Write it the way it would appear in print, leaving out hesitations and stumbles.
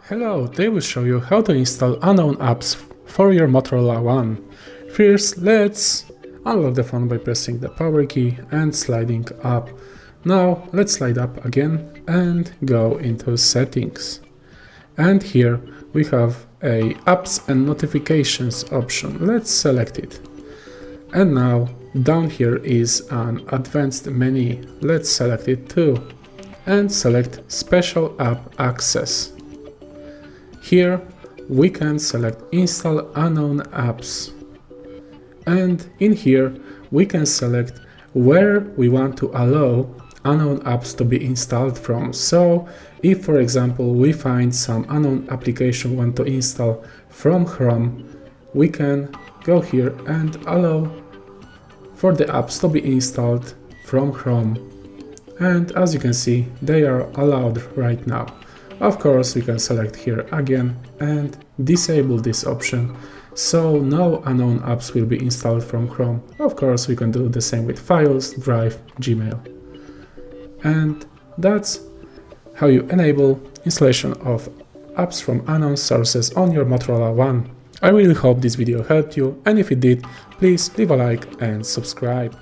Hello, today will show you how to install unknown apps for your Motorola One. First, let's unlock the phone by pressing the power key and sliding up. Now let's slide up again and go into settings. And here we have a apps and notifications option. Let's select it. And now down here is an advanced menu. Let's select it too. And select special app access. Here we can select install unknown apps. And in here we can select where we want to allow unknown apps to be installed from. So if, for example, we find some unknown application we want to install from Chrome, we can go here and allow for the apps to be installed from Chrome. And as you can see, they are allowed right now. Of course, we can select here again and disable this option, so no unknown apps will be installed from Chrome. Of course, we can do the same with Files, Drive, Gmail. And that's how you enable installation of apps from unknown sources on your Motorola One. I really hope this video helped you, and if it did, please leave a like and subscribe.